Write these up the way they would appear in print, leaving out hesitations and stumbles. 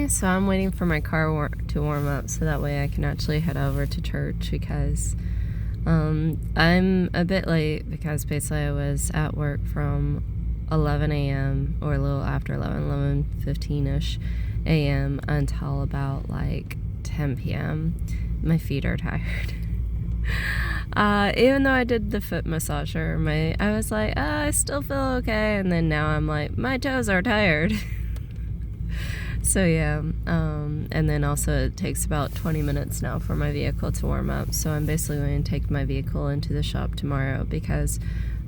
so I'm waiting for my car to warm up so that way I can actually head over to church because I'm a bit late because basically I was at work from 11 a.m. or a little after 11:15ish a.m. until about like 10 p.m. My feet are tired. Even though I did the foot massager, I was like, I still feel okay, and then now I'm like, my toes are tired. So yeah, and then also it takes about 20 minutes now for my vehicle to warm up, so I'm basically going to take my vehicle into the shop tomorrow because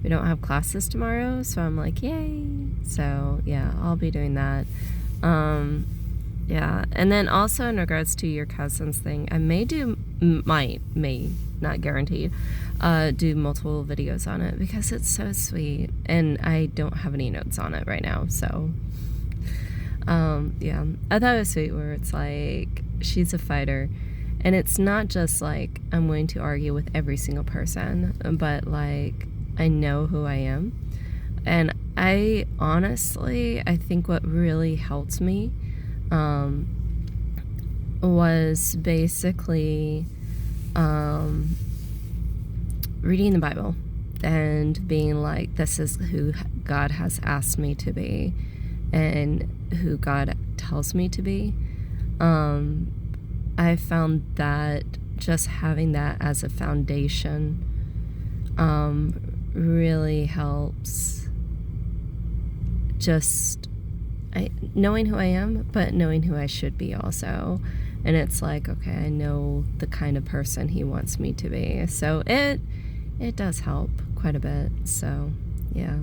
we don't have classes tomorrow, so I'm like, yay! So yeah, I'll be doing that. Yeah, and then also in regards to your cousin's thing, I may, not guaranteed, do multiple videos on it because it's so sweet, and I don't have any notes on it right now, so yeah, I thought it was sweet where it's like she's a fighter, and it's not just like I'm going to argue with every single person, but like I know who I am, and I think what really helped me was basically reading the Bible and being like, this is who God has asked me to be and who God tells me to be. I found that just having that as a foundation really helps, just knowing who I am, but knowing who I should be also. And it's like, okay, I know the kind of person he wants me to be. So it does help quite a bit. So yeah.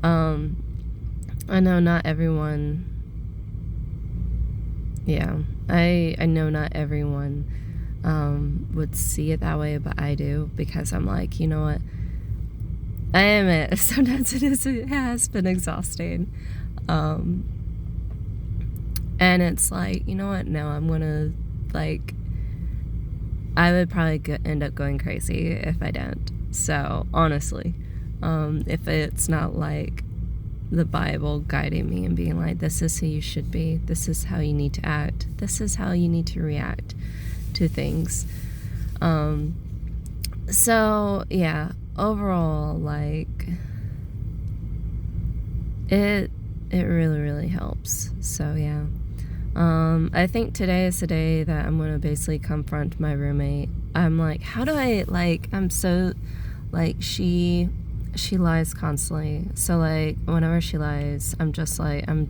I know not everyone, I know not everyone would see it that way, but I do, because I'm like, you know what, I admit sometimes it has been exhausting, and it's like, you know what, no, I'm gonna, like, I would probably end up going crazy if I didn't. So honestly, if it's not like the Bible guiding me and being like, this is who you should be, this is how you need to act, this is how you need to react to things. So yeah, overall, like, it really, really helps. So yeah. I think today is the day that I'm gonna basically confront my roommate. I'm like, how do I, like, I'm so, like, she lies constantly, so like whenever she lies, I'm just like, I'm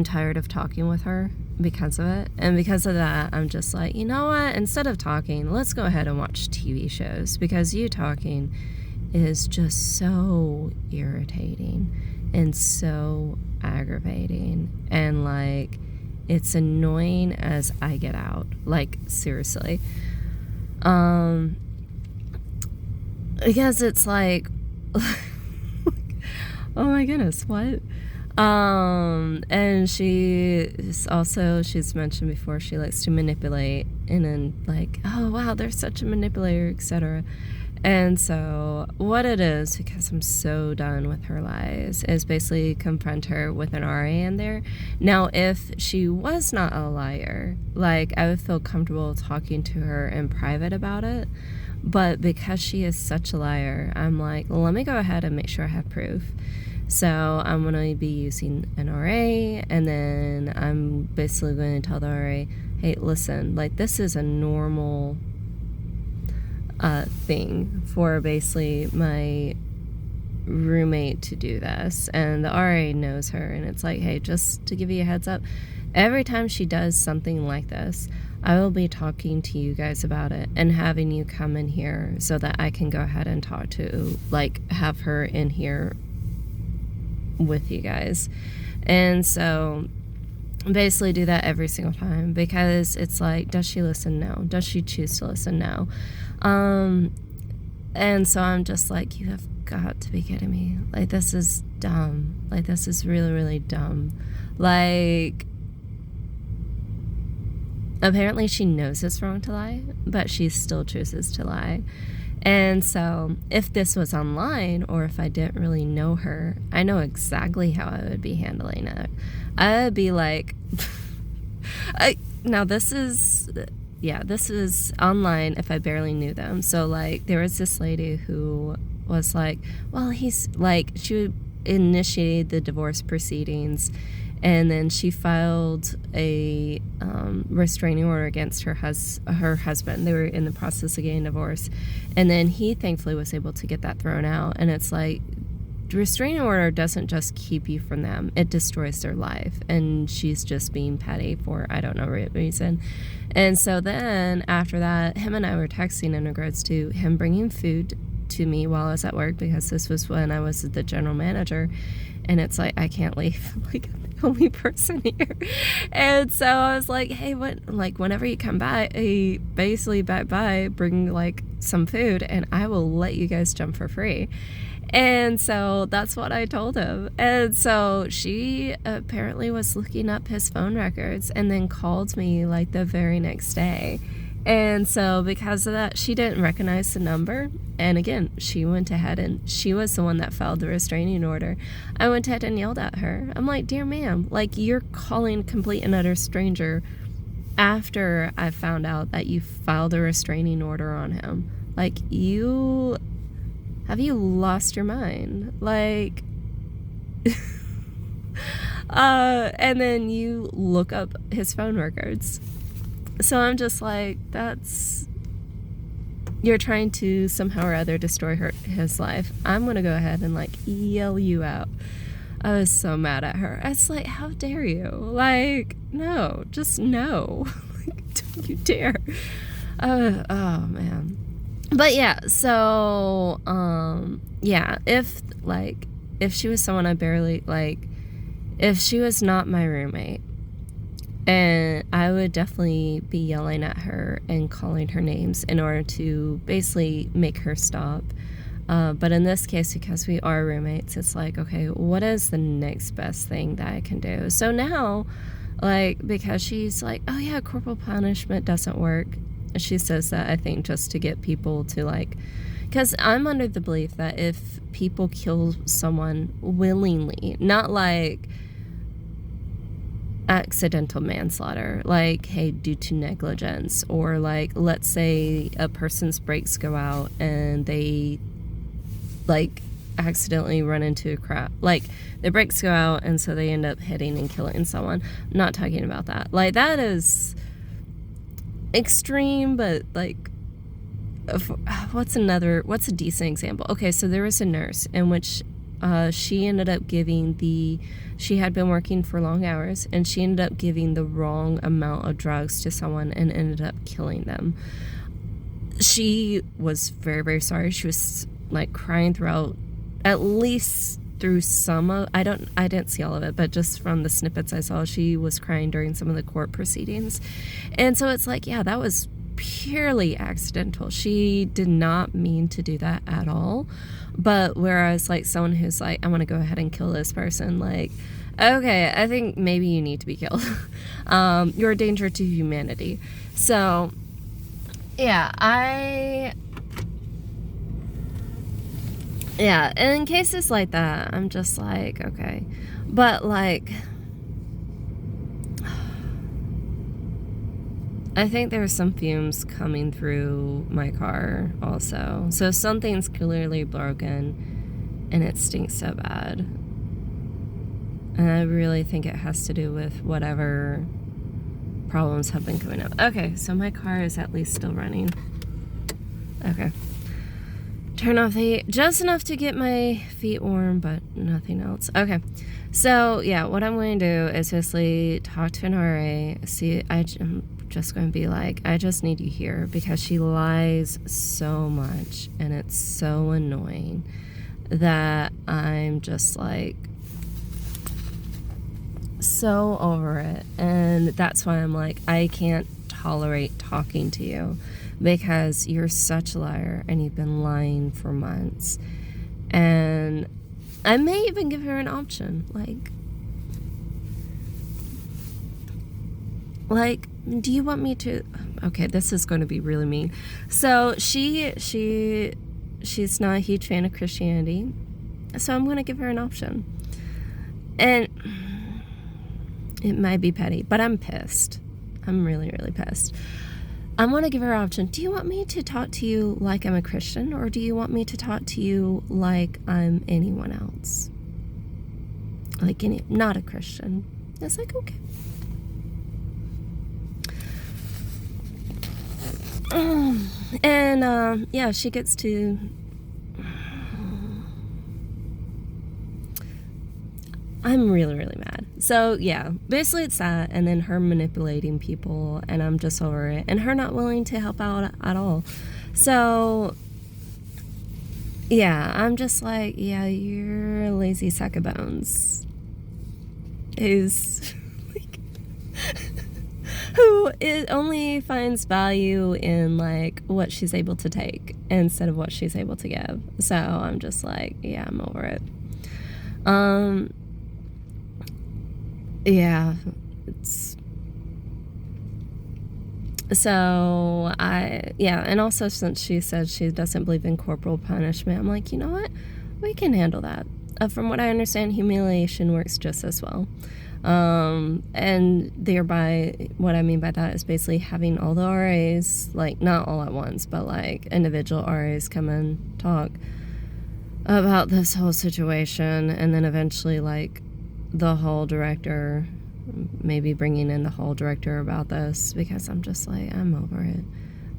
tired of talking with her because of it, and because of that, I'm just like, you know what, instead of talking, let's go ahead and watch TV shows, because you talking is just so irritating and so aggravating, and like, it's annoying as I get out, like, seriously. Because it's like, oh my goodness, what? And she's mentioned before, she likes to manipulate, and then like, oh wow, they're such a manipulator, etc. And so what it is, because I'm so done with her lies, is basically confront her with an RA in there. Now, if she was not a liar, like, I would feel comfortable talking to her in private about it. But because she is such a liar, I'm like, let me go ahead and make sure I have proof. So I'm going to be using an RA, and then I'm basically going to tell the RA, hey, listen, like, this is a normal thing for basically my roommate to do this, and the RA knows her, and it's like, hey, just to give you a heads up, every time she does something like this, I will be talking to you guys about it and having you come in here so that I can go ahead and talk to, like, have her in here with you guys. And so basically do that every single time, because it's like, does she listen? No. Does she choose to listen? No. And so I'm just like, you have got to be kidding me. Like, this is dumb. Like, this is really, really dumb. Like, apparently she knows it's wrong to lie, but she still chooses to lie. And so if this was online or if I didn't really know her, I know exactly how I would be handling it. I would be like, now this is online if I barely knew them. So like there was this lady who was like, well, he's like, she initiated the divorce proceedings, and then she filed a restraining order against her husband. They were in the process of getting divorced, and then he thankfully was able to get that thrown out. And it's like, the restraining order doesn't just keep you from them, it destroys their life, and she's just being petty for I don't know what reason. And so then after that, him and I were texting in regards to him bringing food to me while I was at work, because this was when I was the general manager, and it's like, I can't leave, like I'm the only person here. And so I was like, hey, what, like whenever you come by, basically by bring like some food and I will let you guys jump for free. And so that's what I told him. And so she apparently was looking up his phone records and then called me like the very next day. And so because of that, she didn't recognize the number. And again, she went ahead and she was the one that filed the restraining order. I went ahead and yelled at her. I'm like, dear ma'am, like you're calling complete and utter stranger after I found out that you filed a restraining order on him. Like, have you lost your mind? Like, and then you look up his phone records. So I'm just like, you're trying to somehow or other destroy his life. I'm going to go ahead and like yell you out. I was so mad at her. I was like, how dare you? Like, no, just no. Like, don't you dare. Oh man. But yeah, so, yeah, if she was someone I barely, like, if she was not my roommate, and I would definitely be yelling at her and calling her names in order to basically make her stop. But in this case, because we are roommates, it's like, okay, what is the next best thing that I can do? So now, like, because she's like, oh yeah, corporal punishment doesn't work. She says that, I think, just to get people to, like, because I'm under the belief that if people kill someone willingly, not like accidental manslaughter, like, hey, due to negligence, or like, let's say a person's brakes go out and they, like, accidentally run into a crowd, like, their brakes go out and so they end up hitting and killing someone. I'm not talking about that. Like, that is extreme, but like, what's a decent example? Okay, so there was a nurse in which she ended up she had been working for long hours, and she ended up giving the wrong amount of drugs to someone and ended up killing them. She was very, very sorry. She was like crying throughout, at least through some of, I didn't see all of it, but just from the snippets I saw, she was crying during some of the court proceedings. And so it's like, yeah, that was purely accidental. She did not mean to do that at all. But whereas like someone who's like, I want to go ahead and kill this person, like, okay, I think maybe you need to be killed. You're a danger to humanity. So yeah, yeah, and in cases like that, I'm just like, okay. But, like, I think there are some fumes coming through my car also. So something's clearly broken, and it stinks so bad. And I really think it has to do with whatever problems have been coming up. Okay, so my car is at least still running. Okay. Turn off the heat just enough to get my feet warm, but nothing else. Okay, so yeah, what I'm going to do is basically talk to an RA. See, I'm just going to be like, I just need you here, because she lies so much and it's so annoying that I'm just like so over it. And that's why I'm like, I can't tolerate talking to you, because you're such a liar and you've been lying for months. And I may even give her an option, like, do you want me to, okay, this is going to be really mean. So she's not a huge fan of Christianity, so I'm going to give her an option. And it might be petty, but I'm pissed. I'm really, really pissed. I'm going to give her an option. Do you want me to talk to you like I'm a Christian, or do you want me to talk to you like I'm anyone else? Like not a Christian. It's like, okay. And yeah, she gets to... I'm really, really mad. So yeah, basically it's that, and then her manipulating people, and I'm just over it, and her not willing to help out at all. So yeah, I'm just like, yeah, you're a lazy sack of bones. Who's like, who only finds value in like what she's able to take instead of what she's able to give. So I'm just like, yeah, I'm over it. Yeah, it's... So, and also since she said she doesn't believe in corporal punishment, I'm like, you know what? We can handle that. From what I understand, humiliation works just as well. And thereby, what I mean by that is basically having all the RAs, like, not all at once, but like individual RAs come and talk about this whole situation, and then eventually, like, the hall director, maybe bringing in the hall director about this, because I'm just like, I'm over it.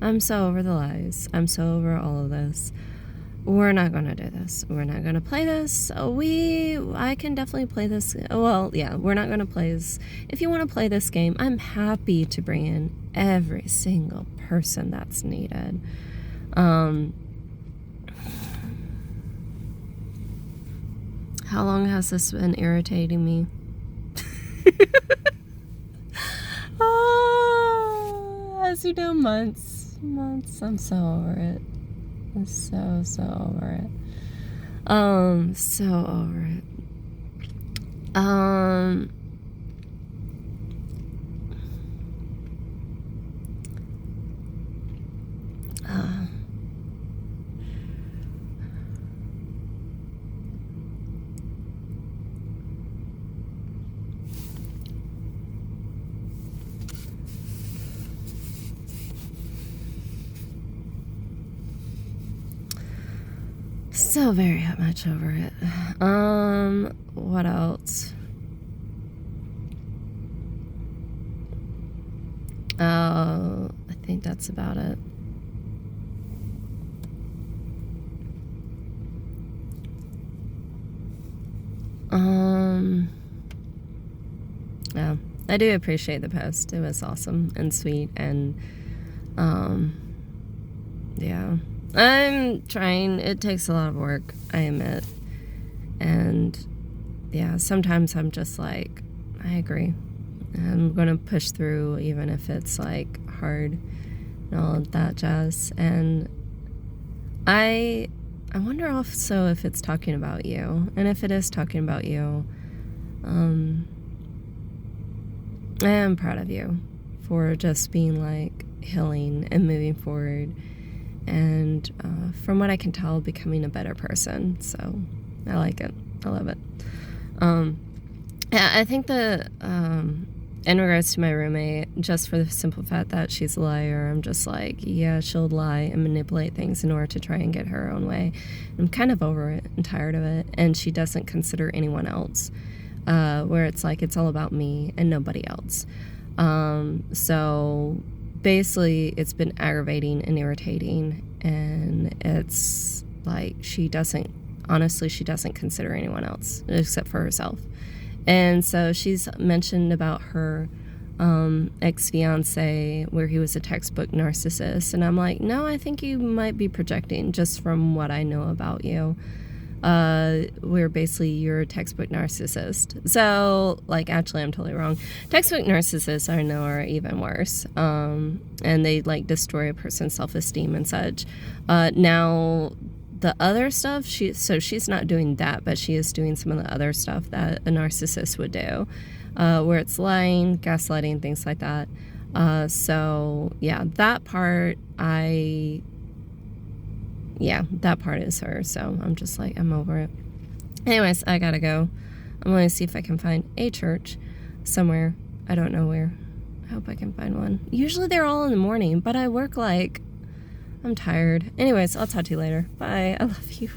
I'm so over the lies. I'm so over all of this. We're not going to do this. We're not going to play this. I can definitely play this. Well, yeah, we're not going to play this. If you want to play this game, I'm happy to bring in every single person that's needed. How long has this been irritating me? As you know, months. I'm so over it. I'm so over it. So over it. So very much over it. What else? I think that's about it. Yeah, I do appreciate the post. It was awesome and sweet, and yeah. I'm trying. It takes a lot of work, I admit. And yeah, sometimes I'm just like, I agree. I'm going to push through even if it's like hard and all of that jazz. And I wonder also if it's talking about you. And if it is talking about you, I am proud of you for just being like healing and moving forward. And from what I can tell, becoming a better person. So I like it. I love it. Yeah, I think that in regards to my roommate, just for the simple fact that she's a liar, I'm just like, yeah, she'll lie and manipulate things in order to try and get her own way. I'm kind of over it and tired of it. And she doesn't consider anyone else, where it's like it's all about me and nobody else. So basically it's been aggravating and irritating, and it's like she doesn't consider anyone else except for herself. And so she's mentioned about her ex-fiance, where he was a textbook narcissist, and I'm like, no, I think you might be projecting just from what I know about you, where basically you're a textbook narcissist. So, like, actually I'm totally wrong. Textbook narcissists, I know, are even worse, and they like destroy a person's self-esteem and such. Now the other stuff, she's not doing that, but she is doing some of the other stuff that a narcissist would do, where it's lying, gaslighting, things like that. So yeah, that part that part is her. So I'm just like, I'm over it. Anyways, I gotta go. I'm going to see if I can find a church somewhere. I don't know where. I hope I can find one. Usually they're all in the morning, but I work like, I'm tired. Anyways, I'll talk to you later. Bye. I love you.